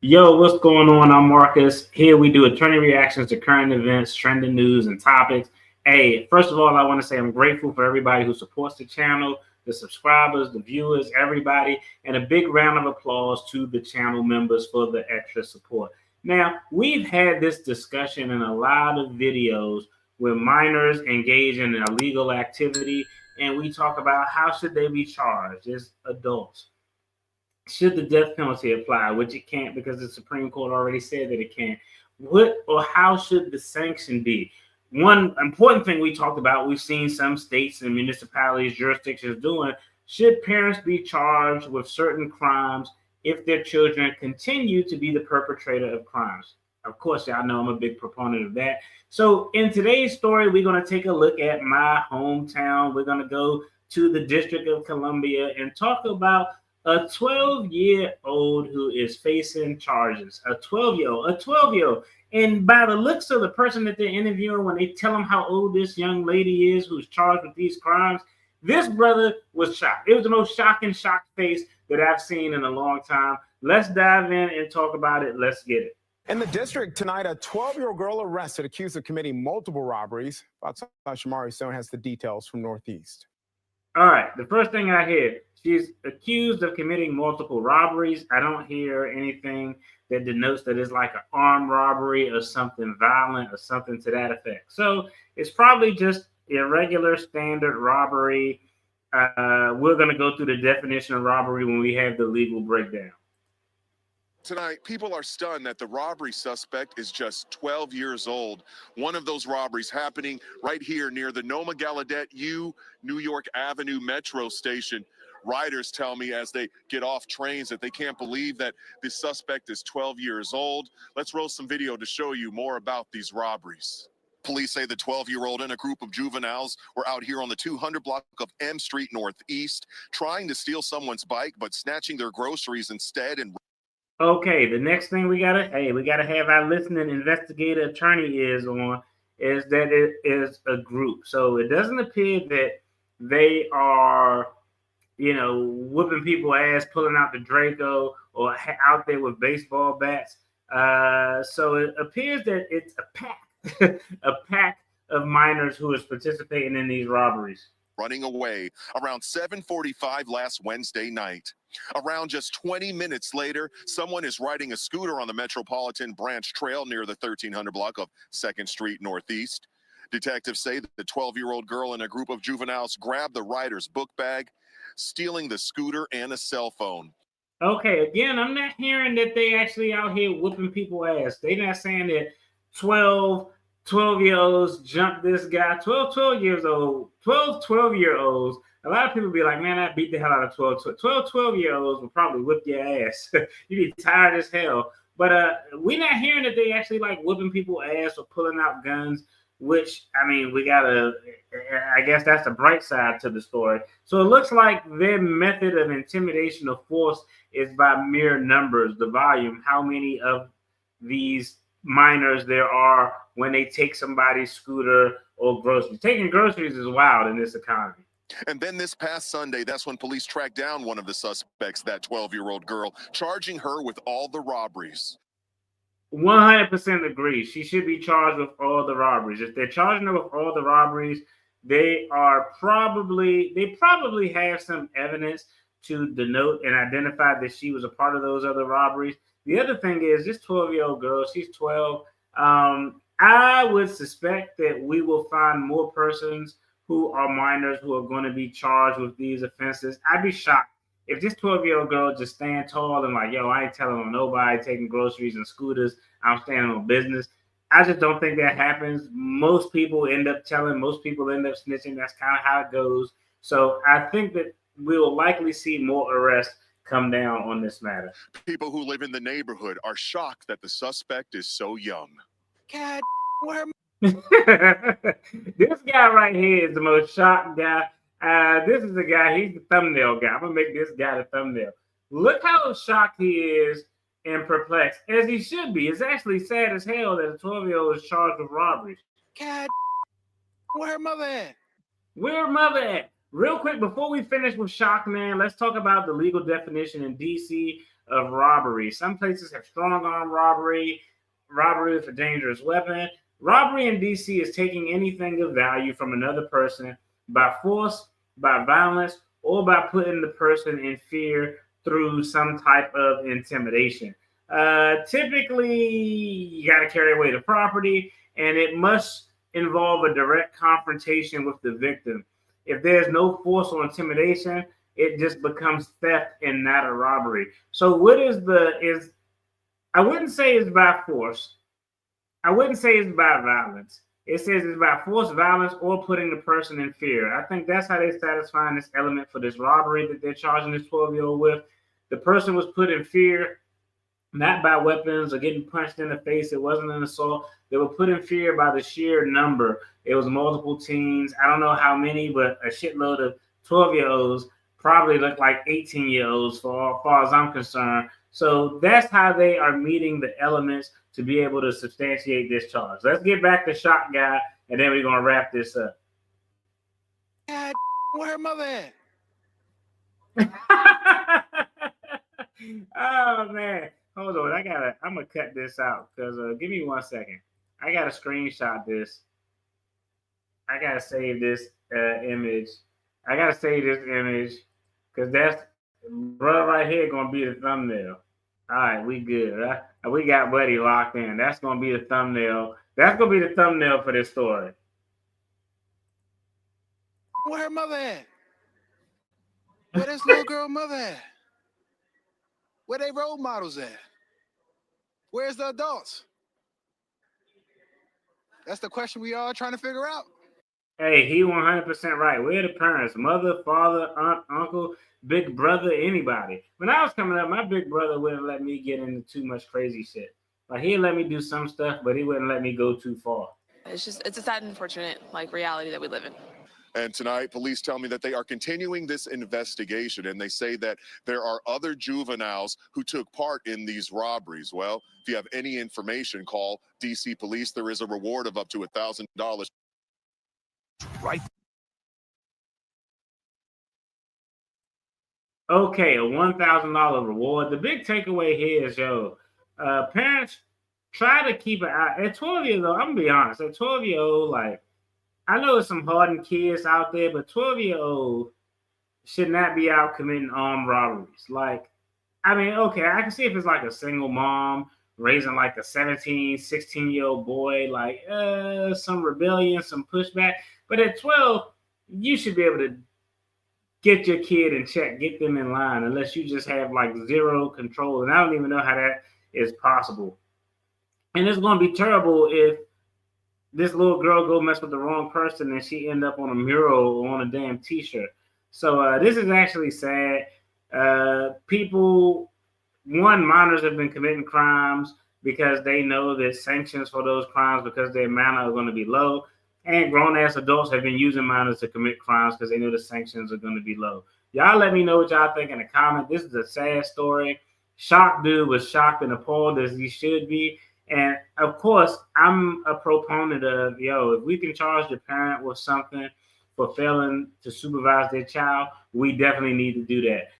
Yo, what's going on? I'm Marcus. Here we do attorney reactions to current events, trending news, and topics. Hey, first of all, I want to say I'm grateful for everybody who supports the channel, the subscribers, the viewers, everybody, and a big round of applause to the channel members for the extra support. Now, we've had this discussion in a lot of videos where minors engage in illegal activity, and we talk about how should they be charged as adults. Should the death penalty apply, which it can't because the Supreme Court already said that it can't? What or how should the sanction be? One important thing we talked about, we've seen some states and municipalities, jurisdictions doing, should parents be charged with certain crimes if their children continue to be the perpetrator of crimes? Of course, y'all know I'm a big proponent of that. So in today's story, we're going to take a look at my hometown. We're going to go to the District of Columbia and talk about a 12-year-old who is facing charges. A 12-year-old. And by the looks of the person that they're interviewing, when they tell them how old this young lady is who's charged with these crimes, this brother was shocked. It was the most shocking shocked face that I've seen in a long time. Let's dive in and talk about it. Let's get it. In the district tonight, a 12-year-old girl arrested accused of committing multiple robberies. Shamari Stone has the details from Northeast. All right, the first thing I hear, she's accused of committing multiple robberies. I don't hear anything that denotes that it's like an armed robbery or something violent or something to that effect. So it's probably just a regular standard robbery. We're going to go through the definition of robbery when we have the legal breakdown. Tonight, people are stunned that the robbery suspect is just 12 years old. One of those robberies happening right here near the Noma Gallaudet U New York Avenue Metro station. Riders tell me as they get off trains that they can't believe that the suspect is 12 years old. Let's roll some video to show you more about these robberies. Police say the 12-year-old and a group of juveniles were out here on the 200 block of M Street Northeast, trying to steal someone's bike, but snatching their groceries instead. And okay, the next thing we gotta have our listening investigator attorney ears on is that it is a group. So it doesn't appear that they are, whooping people ass, pulling out the Draco, or out there with baseball bats. So it appears that it's a pack, a pack of minors who is participating in these robberies. Running away around 7:45 last Wednesday night. Around just 20 minutes later, someone is riding a scooter on the Metropolitan Branch Trail near the 1300 block of 2nd Street Northeast. Detectives say that the 12-year-old girl and a group of juveniles grabbed the rider's book bag, stealing the scooter and a cell phone. Okay, again, I'm not hearing that they actually out here whooping people ass. They're not saying that 12-year-olds jumped this guy. 12 years old, 12-year-olds. A lot of people be like, man, I beat the hell out of 12-year-olds will probably whip your ass. You'd be tired as hell. But we're not hearing that they actually like whooping people ass or pulling out guns, which, I mean, I guess that's the bright side to the story. So it looks like their method of intimidation or force is by mere numbers, the volume, how many of these minors there are when they take somebody's scooter or groceries. Taking groceries is wild in this economy. And then this past Sunday, that's when police tracked down one of the suspects, that 12-year-old girl, charging her with all the robberies. 100% agree. She should be charged with all the robberies. If they're charging her with all the robberies, they probably have some evidence to denote and identify that she was a part of those other robberies. The other thing is, this 12-year-old girl, she's 12. I would suspect that we will find more persons who are minors who are going to be charged with these offenses. I'd be shocked if this 12-year-old girl just stand tall and like, yo, I ain't telling on nobody taking groceries and scooters. I'm standing on business. I just don't think that happens. Most people end up telling. Most people end up snitching. That's kind of how it goes. So I think that we will likely see more arrests come down on this matter. People who live in the neighborhood are shocked that the suspect is so young. God, where? This guy right here is the most shocked guy. This is the guy, he's the thumbnail guy. I'm going to make this guy the thumbnail. Look how shocked he is and perplexed, as he should be. It's actually sad as hell that a 12-year-old is charged with robberies. God, where mother at? Where mother at? Real quick, before we finish with shock, man, let's talk about the legal definition in D.C. of robbery. Some places have strong arm robbery, robbery with a dangerous weapon. Robbery in DC is taking anything of value from another person by force, by violence, or by putting the person in fear through some type of intimidation. Typically, you got to carry away the property, and it must involve a direct confrontation with the victim. If there's no force or intimidation, it just becomes theft and not a robbery. So, what is I wouldn't say it's by force. I wouldn't say it's by violence. It says it's by force, violence, or putting the person in fear. I think that's how they're satisfying this element for this robbery that they're charging this 12-year-old with. The person was put in fear, not by weapons or getting punched in the face. It wasn't an assault. They were put in fear by the sheer number. It was multiple teens. I don't know how many, but a shitload of 12-year-olds probably look like 18-year-olds for as far as I'm concerned. So that's how they are meeting the elements to be able to substantiate this charge. Let's get back to Shock Guy, and then we're going to wrap this up. God, where her mother at? Oh, man. Hold on. I'm going to cut this out because give me 1 second. I got to screenshot this. I got to save this image. I got to save this image because that's right here going to be the thumbnail. All right, we good. Right? We got Buddy locked in. That's going to be the thumbnail. That's going to be the thumbnail for this story. Where her mother at? Where this little girl mother at? Where they role models at? Where's the adults? That's the question we all trying to figure out. Hey, he 100% right. Where are the parents? Mother, father, aunt, uncle, big brother, anybody. When I was coming up, my big brother wouldn't let me get into too much crazy shit. Like, he'd let me do some stuff, but he wouldn't let me go too far. It's a sad and unfortunate reality that we live in. And tonight, police tell me that they are continuing this investigation, and they say that there are other juveniles who took part in these robberies. Well, if you have any information, call DC Police. There is a reward of up to $1,000. Right. Okay, a $1,000 reward. The big takeaway here is, parents, try to keep an eye. At 12 years old, I'm going to be honest. At 12-year-old, like, I know there's some hardened kids out there, but 12-year-old should not be out committing armed robberies. Like, I mean, okay, I can see if it's like a single mom raising like a 17, 16-year-old boy, like some rebellion, some pushback. But at 12, you should be able to get your kid in check, get them in line, unless you just have like zero control. And I don't even know how that is possible. And it's going to be terrible if this little girl go mess with the wrong person and she end up on a mural or on a damn t-shirt. So this is actually sad. Minors have been committing crimes because they know that sanctions for those crimes because their minor are going to be low. And grown-ass adults have been using minors to commit crimes because they know the sanctions are going to be low. Y'all let me know what y'all think in the comment. This is a sad story. Shocked dude was shocked and appalled as he should be. And, of course, I'm a proponent of, if we can charge the parent with something for failing to supervise their child, we definitely need to do that.